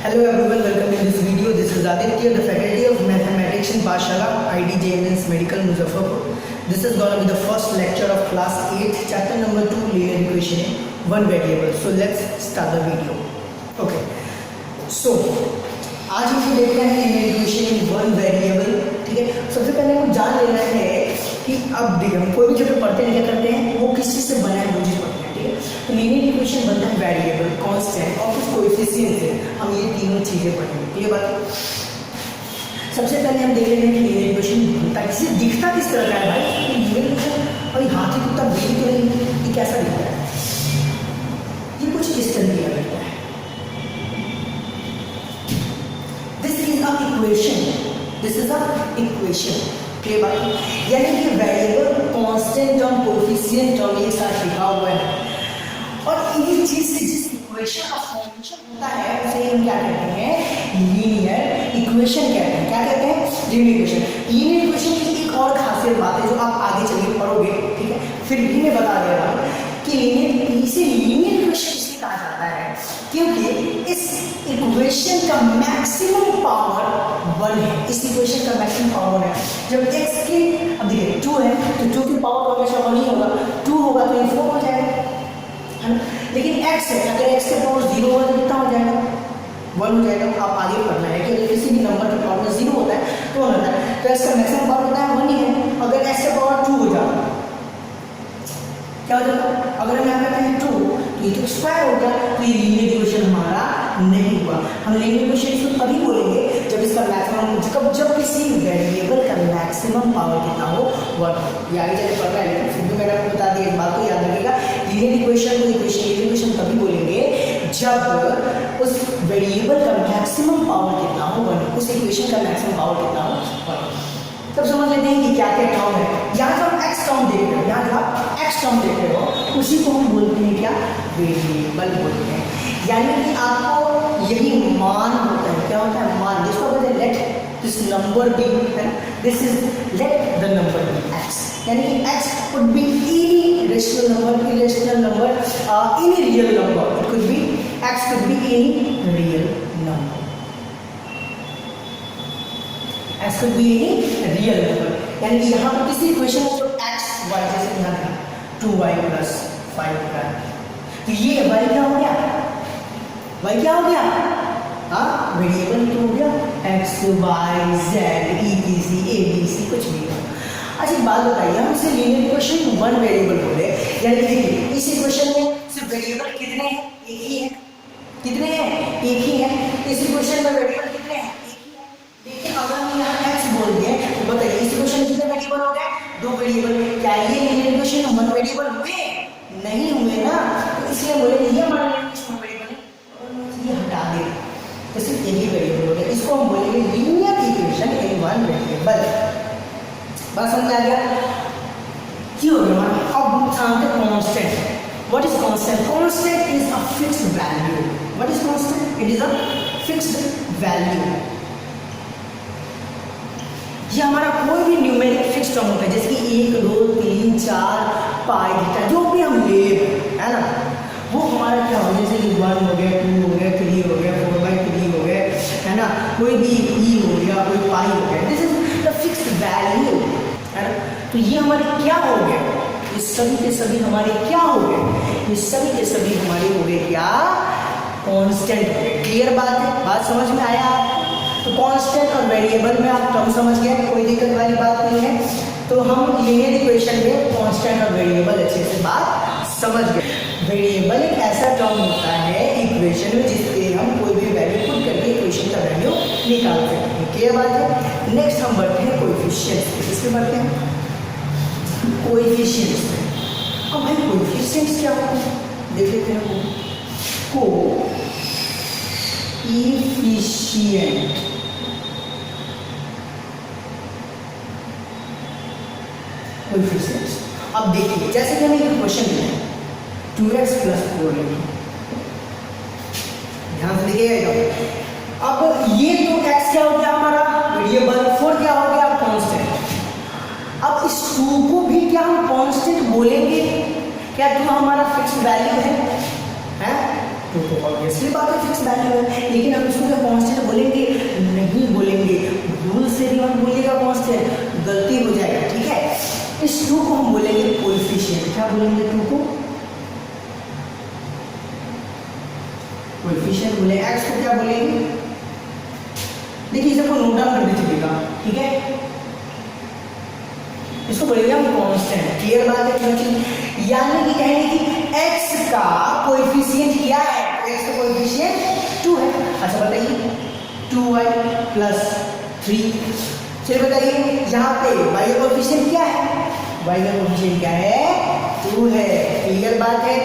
Hello everyone, welcome in this video. This is Aditya, the faculty of mathematics in Pashala, IDJNS Medical Muzaffarpur. This is going to be the first lecture of class 8, chapter number 2, linear equation in one variable. So let's start the video. Okay. So आज हम देख रहे हैं linear equation in one variable. ठीक है. सबसे पहले हम जान लेना है कि अब देखिए हम कोई भी चैप्टर पढ़ते हैं क्या करते हैं, वो किस चीज से बना है वो चीज पढ़ते हैं. ठीक है. तो लीनियर इक्वेशन बनता है वेरिएबल, कांस्टेंट और कुछ कोएफिशिएंट से. हम ये तीनों चीजें पढ़ेंगे. ये बात सबसे पहले हम देख लेंगे कि लीनियर इक्वेशन बनता किसी दिखता किस तरह का है भाई. लीनियर इक्वेशन और हाथी कुत्ता बिल्ली तो नहीं, ये कैसा दिखता है, ये कुछ इस तरह दिया गया है. This is a equation, this is a equation. Clear बात. यानी कि variable, constant term, coefficient term एक साथ लिखा हुआ है और इन्हीं चीज से जिस इक्वेशन का फॉर्मेशन होता है उसे हम क्या कहते हैं, लीनियर इक्वेशन कहते हैं. क्या कहते हैं, लीनियर इक्वेशन. लीनियर इक्वेशन की एक और खासियत बात है जो आप आगे चलिए पढ़ोगे. ठीक है. फिर भी मैं बता दे रहा हूँ कि इसे लीनियर इक्वेशन इसलिए कहा जाता है क्योंकि इस इक्वेशन का मैक्सिमम पावर 1 है. इस इक्वेशन का मैक्सिमम पावर है. जब x की अब देखिए 2 है तो 2 की पावर हमेशा 1 ही होगा. 2 होगा तो ये 4 हो जाएगा, है ना. लेकिन x है, अगर x का पावर 0 होगा तो कितना हो जाएगा, 1 हो जाएगा. आप आगे पढ़ना है कि अगर किसी भी नंबर का पावर 0 होता है तो 1 होता है. तो x का मैक्सिमम पावर होता है 1 ही है. अगर x का पावर 2 हो जाता क्या हो जाता, अगर हम यहाँ कहते हैं 2 तो ये तो स्क्वायर हो गया, तो ये लीनियर इक्वेशन हमारा नहीं हुआ. हम लीनियर इक्वेशन इसको तभी बोलेंगे जब इसका मैक्सिमम, जब किसी वेरिएबल का मैक्सिमम पावर कितना हो 1 हो. ये आगे चले पढ़ रहा है लेकिन फिर भी मैंने आपको बता दिया, इस बात को याद रखिएगा. लीनियर इक्वेशन को लीनियर इक्वेशन तभी बोलेंगे जब उस वेरिएबल का मैक्सिमम पावर कितना हो 1, उस इक्वेशन का मैक्सिमम पावर कितना हो 1. तब समझ लेते हैं कि क्या क्या टर्म है. यहाँ जो आप एक्स टर्म देख रहे हो, यहाँ जो आप एक्स टर्म देख रहे हो उसी को हम बोलते हैं क्या, वेरिएबल बोलते हैं. यानी कि आपको यही मान होता है. क्या होता है, मान. जिसको बोलते हैं लेट दिस नंबर बी, है ना. This is let the number B X. यानी कि X could be any rational number, irrational number, any real number. It could be, X could be any real number. x could be any real number. यानी कि यहाँ पर किसी equation में जो x y जैसे यहाँ था 2y plus 5y, तो ये y क्या हो गया, y क्या हो गया, हाँ वेरिएबल तो हो गया x y z etc abc कुछ भी हो. अच्छा एक बात बताइए, हम इसे लीनियर इक्वेशन वन वेरिएबल बोले. यानी देखिए इस इक्वेशन में सिर्फ वेरिएबल कितने हैं, एक ही है. कितने हैं, एक ही है. इस इक्वेशन में वेरिएबल कितने हैं, अगर हम यहाँ x बोल दिए तो बताइए इस इक्वेशन कितने वेरिएबल हो गए, 2 वेरिएबल. क्या ये लीनियर इक्वेशन 1 वेरिएबल हुए, नहीं हुए ना. तो इसलिए बोले ये हमारा लीनियर इक्वेशन वेरिएबल है, ये हटा दे तो सिर्फ एक ही वेरिएबल हो गया. इसको हम बोलेंगे लीनियर इक्वेशन इन 1 वेरिएबल. बस समझ आ गया क्यों हो गया. अब हम जानते constant. What is constant, constant is a fixed value. What is constant, it is a fixed value. ये हमारा कोई भी न्यूमेरिक फिक्स टर्म होता है जैसे कि 1 2 3 4 पाई थीटा जो भी हम ले, है ना, वो हमारा क्या हो, जैसे कि 1 हो गया, 2 हो गया, 3 हो गया, 4/3 हो गया, है ना, कोई भी ई हो गया, कोई पाई हो गया. This is the fixed value, है ना. तो ये हमारे क्या हो गए, ये सभी के सभी हमारे क्या हो गए, ये सभी के सभी हमारे हो गए क्या, कांस्टेंट हो गए. क्लियर बात है, बात समझ में आया आपको. तो कांस्टेंट और वेरिएबल में आप टर्म समझ गए, कोई दिक्कत वाली बात नहीं है. तो हम लीनियर इक्वेशन में कांस्टेंट और वेरिएबल अच्छे से बात समझ गए. वेरिएबल एक ऐसा टर्म होता है इक्वेशन में जिससे हम कोई भी वैल्यू पुट करके इक्वेशन का वैल्यू निकाल सकते हैं. क्या बात है. नेक्स्ट हम बढ़ते हैं कोएफिशिएंट्स. इसमें बढ़ते हैं कोएफिशिएंट्स. अब भाई कोएफिशिएंट्स क्या होता है देख लेते हैं. Coefficient coefficients. अब देखिए जैसे कि हमें एक क्वेश्चन दिया है 2x + 4 लिखो, ध्यान से देखिएगा. अब ये तो x क्या हो गया हमारा वेरिएबल, 4 क्या हो गया कांस्टेंट. अब इस 2 को भी क्या हम कांस्टेंट बोलेंगे, क्या 2 हमारा फिक्स्ड वैल्यू है, 2 तो ऑब्वियसली बात है फिक्स वैल्यू है, लेकिन हम इसको क्या कांस्टेंट बोलेंगे? नहीं बोलेंगे, रूल से भी हम बोलिएगा कांस्टेंट, गलती हो जाएगा, ठीक है। इस 2 को हम बोलेंगे कोएफिशिएंट। क्या बोलेंगे? 2 को कोएफिशिएंट बोले। x को क्या बोलेंगे? देखिए इसे को नोट डाउन कर दीजिएगा, ठीक है। इसको बोलेंगे हम कांस्टेंट। क्लियर बात है क्योंकि यानी कि कहेंगे कि x का कोएफिशिएंट क्या है? x का कोएफिशिएंट 2 है। अच्छा बताइए 2y + 3। चलिए बताइए यहाँ पे y का कोएफिशिएंट क्या है? y का कोएफिशिएंट क्या है? 2 है। क्लियर बात है।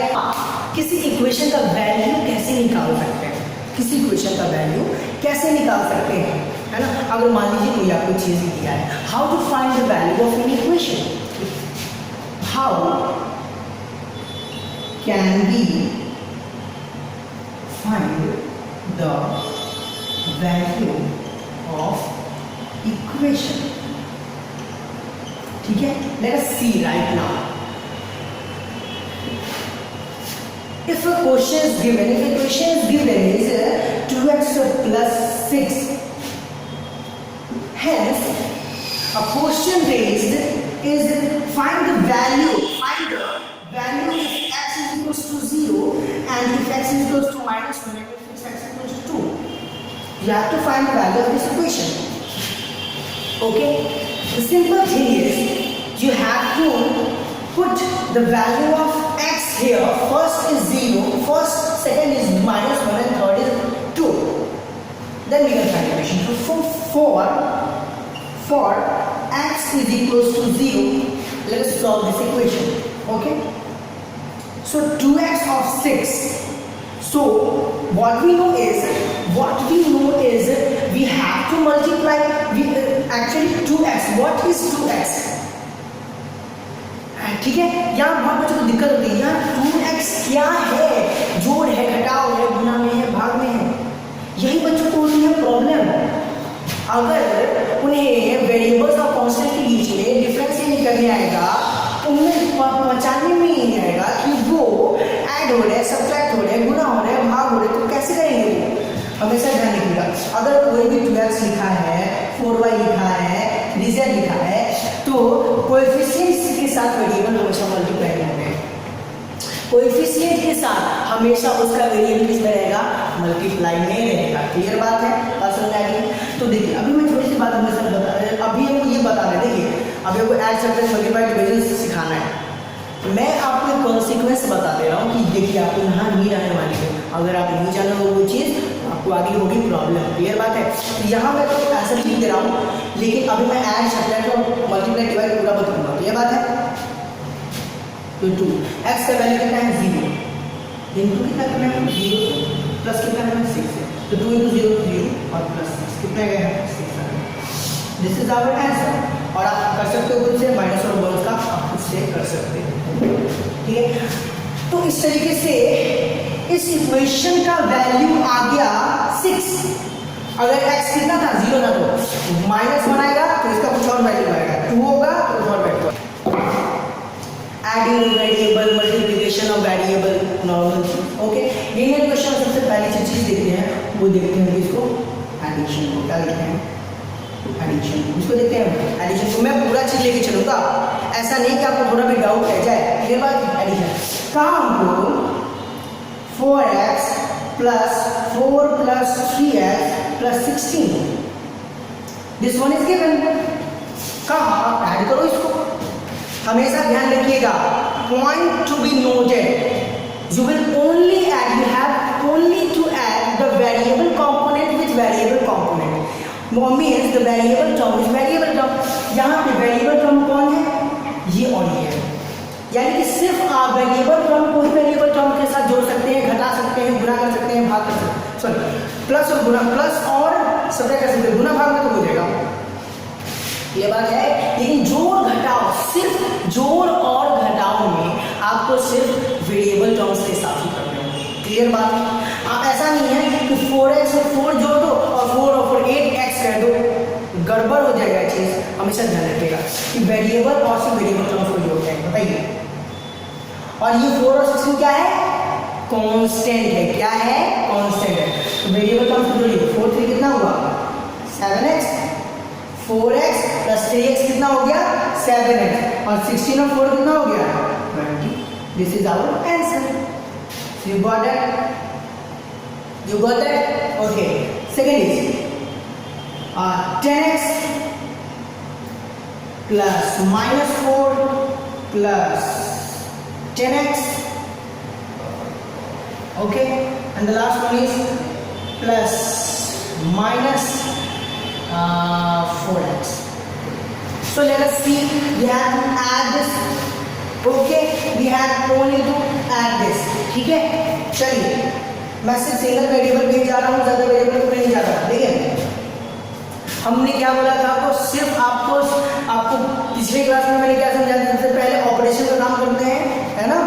किसी इक्वेशन का वैल्यू कैसे निकाल सकते हैं? किसी इक्वेशन का वैल्यू कैसे निकाल सकते हैं, है ना? अगर मान लीजिए कोई आपको चीज दिया है, how to find the value of an equation? How can we find the value of equation? ठीक है, let us see right now. If a question is given, if a question is given is 2x plus 6, hence a question raised is find the value if x is equals to 0 and if x is equals to -1 and if x is equals to 2. You have to find the value of this equation. Okay, the simple thing is you have to put the value of x here. First is 0, second is -1 and third is 2. Then we can find the equation. So for x is equals to 0, let us solve this equation. Okay, so 2x of 6. So what we know is we have to multiply actually 2x. What is 2x? ठीक है, यहाँ बहुत बच्चों को दिक्कत होती है। यहाँ 2x क्या है? जोड़ है, घटाव है, गुना में है, भाग में है, यही बच्चों को होती है प्रॉब्लम। अगर उन्हें वेरिएबल्स और कांस्टेंट के बीच में डिफरेंस ही नहीं करने आएगा, उन्हें पहचानने में ही नहीं आएगा कि वो ऐड हो रहे हैं, सब्ट्रैक्ट हो रहे हैं, गुना हो रहे हैं, भाग हो रहे हैं, तो कैसे करेंगे वो? हमेशा ध्यान रखिएगा, अगर कोई भी 2x लिखा है, 4y लिखा है, 3z लिखा है, तो कोएफिशिएंट्स के साथ वेरिएबल हमेशा मल्टीप्लाई होंगे। कोएफिशिएंट के साथ हमेशा उसका वेरिएबल किसमें रहेगा? मल्टीप्लाई में रहेगा। क्लियर बात है? बात समझ आ गई? तो देखिए अभी मैं थोड़ी सी बात हमें सब बता रहे, अभी हमको ये बता रहे, देखिए अभी हमको ऐड सब्ट्रैक्ट मल्टीप्लाई डिवीजन सिखाना है। मैं आपको एक कॉन्सिक्वेंस बता दे रहा हूँ कि देखिए आपको यहाँ नहीं रहने वाली है, अगर आप नहीं जानो वो चीज़ आपको आगे होगी प्रॉब्लम। क्लियर बात है? तो यहाँ मैं तो ऐसा लिख दे रहा हूँ, लेकिन अभी मैं ऐड सब्ट्रैक्ट और मल्टीप्लाई डिवाइड पूरा बताऊंगा। ये बात है? तो 2 x का वैल्यू कितना है? 0, इनटू कितना करना है? 0 प्लस कितना करना है? 6 है, तो 2 × 0 0 और प्लस 6 कितना गया है? 6 आ गया। This is our answer. और आप कर सकते हो खुद से, माइनस और बोनस का आप खुद से कर सकते हो। ठीक है, तो इस तरीके से इस इक्वेशन का वैल्यू आ गया 6। अगर x कितना था? 0 था, तो -1 आएगा, तो इसका कुछ और वैल्यू आएगा, 2 होगा तो कुछ और value. Adding variable, multiplication of variable, normal चीज। ओके, ये क्वेश्चन सबसे पहली चीज देखते हैं, वो देखते हैं इसको एडिशन को। क्या देखते हैं? एडिशन, इसको देखते हैं एडिशन को। मैं पूरा चीज लेके चलूंगा, ऐसा नहीं कि आपको थोड़ा भी डाउट रह जाए। ये बात एडिशन कहाँ हमको 4x plus 4 plus 3x plus 16, this one is given. कहाँ ऐड करो इसको, हमेशा ध्यान रखिएगा, point to be noted, you will only add, you have only to add the variable component with variable component, means the variable term is variable term. यहाँ पे variable term कौन है? ये और ये है, यानी कि सिर्फ आप वेरिएबल टर्म को ही वेरिएबल टर्म के साथ जोड़ सकते हैं, घटा सकते हैं, गुणा कर सकते हैं, भाग कर सकते हैं, सॉरी प्लस और गुणा, प्लस और सब्ट्रैक्ट कर सकते हैं, गुणा भाग में तो हो जाएगा। ये बात है, लेकिन जोड़ घटाव, सिर्फ जोड़ और घटाव में आपको सिर्फ वेरिएबल टर्म्स के साथ ही करने होंगे। क्लियर बात है? आप ऐसा नहीं है कि 4x और 4 जोड़ दो और 4 और 4 8x कह दो, गड़बड़ हो जाएगा चीज। हमेशा ध्यान रखिएगा कि वेरिएबल और सिर्फ वेरिएबल टर्म्स को जोड़ते हैं। बताइए, और ये 4 और 16 क्या है? कांस्टेंट है। क्या है? कांस्टेंट है। तो वेरिएबल का मतलब जोड़िए, 4 3 कितना हुआ 7x, 4x प्लस 3x कितना हो गया 7x, और 16 और 4 कितना हो गया 20। This is our answer. You got that? You got that? Okay. Second is 10x plus minus 4 plus 10x. Okay. And the last one is plus minus 4x. So let us see. We have to add this. Okay. We have only to add this. ठीक है? चलिए, मैं सिर्फ single variable पे जा रहा हूँ, ज़्यादा वेरिएबल पे नहीं जा रहा। ठीक है, हमने क्या बोला था आपको? सिर्फ आपको पिछले क्लास में मैंने क्या समझाया था? सबसे पहले ऑपरेशन का काम करते हैं, है ना,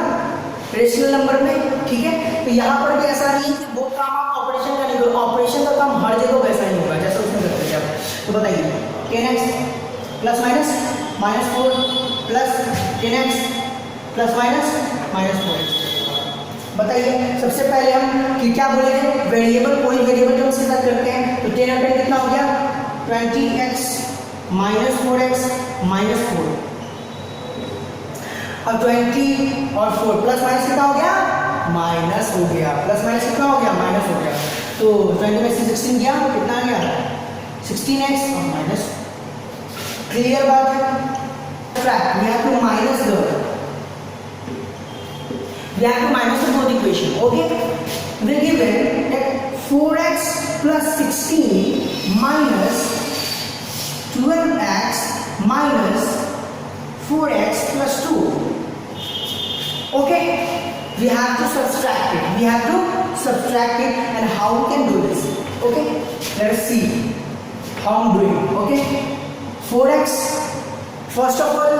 रेशनल नंबर में। ठीक है, तो यहाँ पर भी ऐसा नहीं कि वो काम आप ऑपरेशन का नहीं करो, ऑपरेशन का काम हर जगह वैसा ही होगा जैसा उसमें करते थे आप। तो बताइए, 10x plus minus -4 plus 10x plus minus -4x। बताइए, सबसे पहले हम कि क्या बोले थे? वेरिएबल, कोई वेरिएबल जब उसके साथ करते हैं तो 10 और 10 कितना हो गया 20x माइनस 4x माइनस 4। अब 20 और 4 प्लस माइनस कितना हो गया? माइनस हो गया। प्लस माइनस कितना हो गया? माइनस हो गया। तो 20 में से 16 गया, कितना आ गया 16x और माइनस। क्लियर बात है? We have to minus the We have to minus the both equation. Okay, we're given that 4x plus 16 minus 12x minus 4x plus 2. Okay, we have to subtract it. We have to subtract it, and how we can do this? Okay, let's see how I'm doing. Okay, 4x. First of all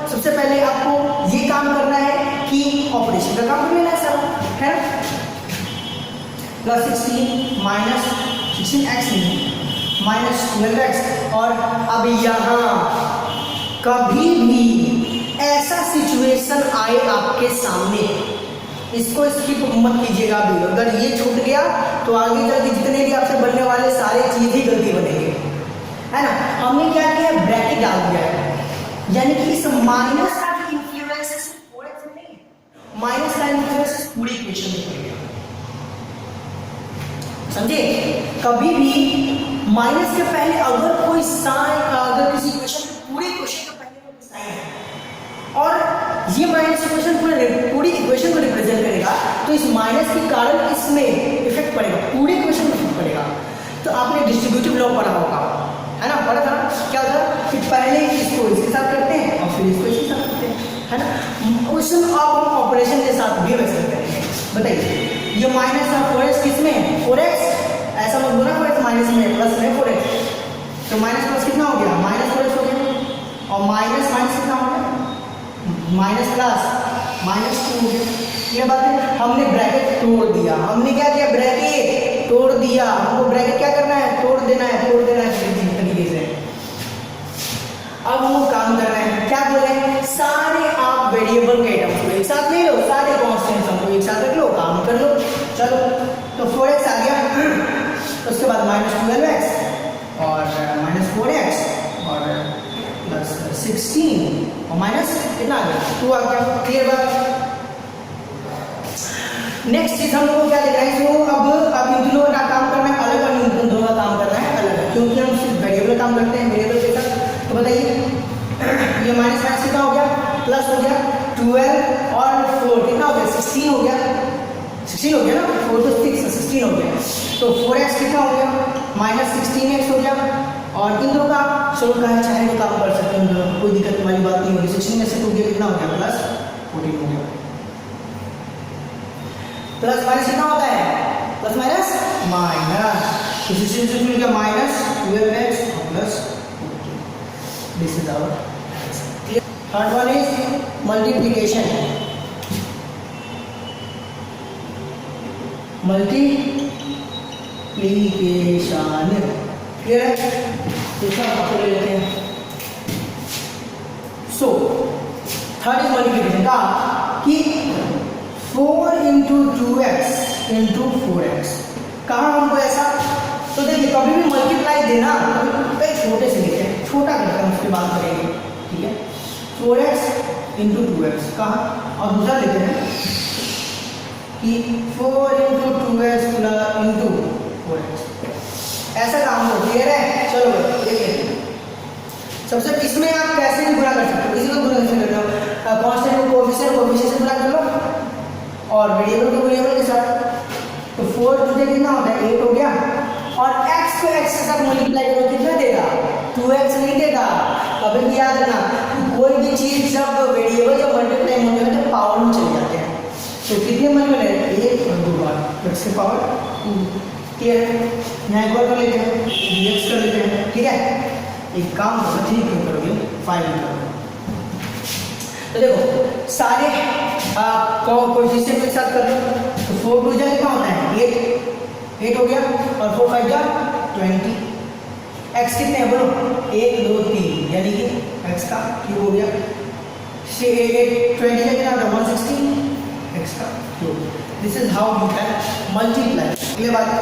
सबसे पहले आपको ये काम करना है कि operation का काम कर लेना है सब, है ना। Plus 16 minus 16x minus 12x। और अब यहाँ कभी भी ऐसा सिचुएशन आए आपके सामने, इसको स्किप मत कीजिएगा अभी। अगर ये छूट गया तो आगे चल के जितने भी आपसे बनने वाले सारे चीज ही गलती बनेंगे, है ना। हमने क्या किया? ब्रैकेट डाल दिया है, यानी कि इस माइनस का जो इन्फ्लुएंस है सिर्फ 4x में नहीं है, माइनस का इन्फ्लुएंस पूरी इक्वेशन में पड़ेगा। समझे? कभी भी माइनस के पहले अगर कोई साइन, अगर किसी इक्वेशन में पूरी इक्वेशन के पहले कोई साइन है और ये माइनस इक्वेशन पूरी इक्वेशन को रिप्रेजेंट करेगा, तो इस माइनस के कारण इसमें इफेक्ट पड़ेगा, पूरी इक्वेशन में इफेक्ट पड़ेगा। तो आपने डिस्ट्रीब्यूटिव लॉ पढ़ा होगा, है ना, पढ़ा था। क्या होता है कि पहले इसको इसके साथ करते हैं और फिर इसको इसके साथ करते हैं, है ना। उस अब हम ऑपरेशन के साथ भी वैसे करेंगे। बताइए, ये माइनस और 4x किस में है? 4x। ऐसा मत बोलना 4x माइनस में, प्लस में 4x। तो माइनस प्लस कितना हो गया? माइनस 4x हो गया। और माइनस माइनस कितना हो गया? माइनस प्लस -2 हो गया। ये बात है, हमने ब्रैकेट तोड़ दिया। हमने क्या किया? ब्रैकेट तोड़ दिया। हमको ब्रैकेट क्या करना है? तोड़ देना है, तोड़ देना है तरीके से। अब वो काम करना है, क्या बोले? सारे आप वेरिएबल के आइटम्स को एक साथ ले लो, सारे कॉन्स्टेंट्स को एक साथ रख लो, काम कर लो। चलो, तो 4x आ गया, उसके बाद -12x और -4x और प्लस 16 और माइनस कितना आ गया? 2 आ गया। क्लियर बात? नेक्स्ट चीज हम लोग को क्या देखना है? तो अब इन दोनों का काम करना है अलग और इन दोनों का काम करना है अलग, क्योंकि हम सिर्फ वेरिएबल काम करते हैं वेरिएबल के साथ। तो बताइए, ये माइनस माइनस कितना हो गया? प्लस हो गया। 12 और 4 कितना हो गया? 16 हो गया। 16 हो गया ना, 4 तो 6 16 हो गया। तो 4x कितना हो गया? -16x हो गया। और इन दोनों का चलो कहा चाहे वो काम कर सकते हैं, कोई दिक्कत वाली बात नहीं होगी। 16 में से 2 गया, कितना हो गया? +14 हो गया। प्लस माइनस कितना होता है? Plus minus minus. तो 16 से मिल गया -12x plus 14। This is our third one is multiplication. Clear है? दूसरा आपको ले लेते हैं। सो थर्ड इज मल्टीप्लिकेशन का कि 4 × इंटू 2x इंटू 4x। कहाँ हमको ऐसा, तो देखिए कभी भी मल्टीप्लाई देना कहीं छोटे से लेते हैं, छोटा करते हैं उसके बाद करेंगे, ठीक है। 4x इंटू 2x कहाँ, और दूसरा लेते हैं कि 4 into 2x plus into 4x, ऐसा काम हो, क्लियर है। चलो देखिए सबसे इसमें आप कैसे भी गुणा कर सकते हो, किसी को गुणा कैसे करते हो, कांस्टेंट को कोएफिशिएंट से गुणा कर लो और वेरिएबल को वेरिएबल के साथ, तो 4 तुझे कितना होता है 8 हो गया, और x को x के साथ मल्टीप्लाई करो कितना देगा 2x नहीं देगा। कभी भी याद रखना कोई भी चीज जब वेरिएबल जब मल्टीप्लाई होते हैं तो पावर में चले जाते हैं, तो कितने मल्टीप्लाई है 1 और 2 बार x की पावर 2, क्लियर है। यहाँ एक बार कर लेते हैं dx कर लेते हैं, ठीक है। एक काम करो 3 क्यों करोगे 5 करोगे, तो देखो सारे कोएफिशिएंट के साथ कर लो, तो 4 2 जा कितना होता है 8 हो गया, और 4 5 जा 20, x कितने हैं बोलो 1 2 3, यानी कि x का क्यूब हो गया, 20 का कितना होता है 160 x का cube. This is how you can multiply, clear बात है।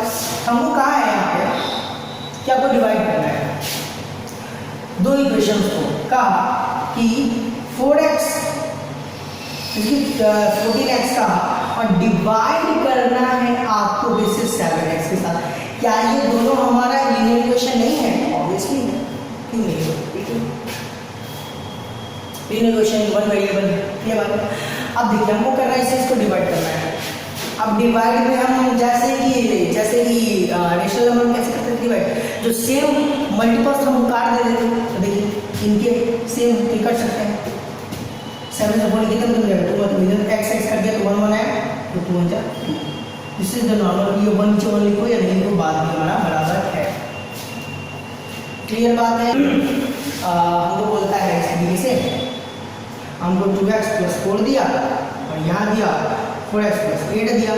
हमको कहा है यहाँ पे कि आपको डिवाइड करना है दो इक्वेशंस को, कहा कि 4x 14x का, और डिवाइड करना है आपको बेसिस 7x के साथ। क्या ये दोनों हमारा लीनियर इक्वेशन नहीं है, ऑब्वियसली है, क्यों नहीं है, लीनियर इक्वेशन वन वेरिएबल, ये बात है। अब देखिए हमको करना है इसे, इसको डिवाइड करना है। अब डिवाइड में हम जैसे कि रेशनल नंबर कैसे करते हैं डिवाइड, जो सेम मल्टीपल्स हम काट दे देते हैं, तो देखिए इनके सेम कर सकते हैं। 7 से 4 कितना बन जाएगा 2, मतलब इधर x कर दिया तो 1 1 है, तो 2 1 जा 2। दिस इज द नॉर्मल, ये 1 नीचे 1 लिखो या नहीं लिखो बाद में हमारा बराबर है, क्लियर बात है। हमको बोलता है इसलिए से हमको 2x प्लस 4 दिया और यहाँ दिया 4x प्लस 8 दिया।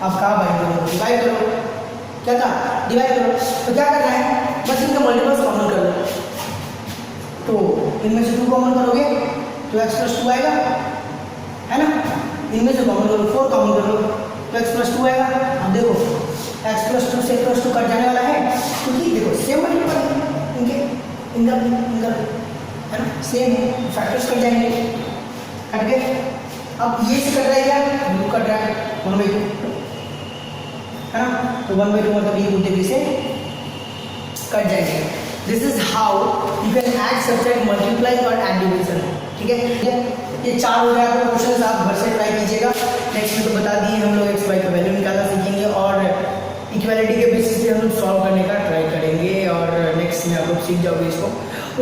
अब कहा भाई डिवाइड करो, क्या कहा डिवाइड करो, तो क्या करना है बस इनका मल्टीपल्स कॉमन कर लो, तो इनमें से 2 कॉमन करोगे तो x प्लस 2 आएगा, है ना। इनमें से कॉमन करो 4 कॉमन कर लो तो x प्लस 2 आएगा। अब देखो x प्लस 2 से प्लस 2 कट जाने वाला है, क्योंकि देखो सेम मल्टीपल इनके इनका है ना, सेम फैक्टर्स कट जाएंगे, कट गए। अब ये से कट रहा है क्या, ब्लू कट रहा है 1/2, है ना, तो 1/2 मतलब ये दूसरे से कट जाएंगे। This is how you can add subtract multiply और ऐड डिवीजन, ठीक है। ये 4 हो गया आपका क्वेश्चन, आप घर से ट्राई कीजिएगा। नेक्स्ट में तो बता दिए हम लोग x y का वैल्यू निकालना सीखेंगे और इक्वालिटी के बेसिस पे हम लोग सॉल्व करने का ट्राई करेंगे, और नेक्स्ट में आप लोग सीख जाओगे इसको।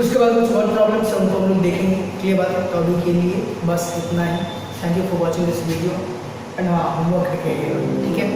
उसके बाद कुछ और प्रॉब्लम्स है उनको हम लोग देखेंगे, क्लियर बात है। तो अभी के लिए बस इतना ही। Thank you for watching this video and हाँ होमवर्क रखिएगा, ठीक है।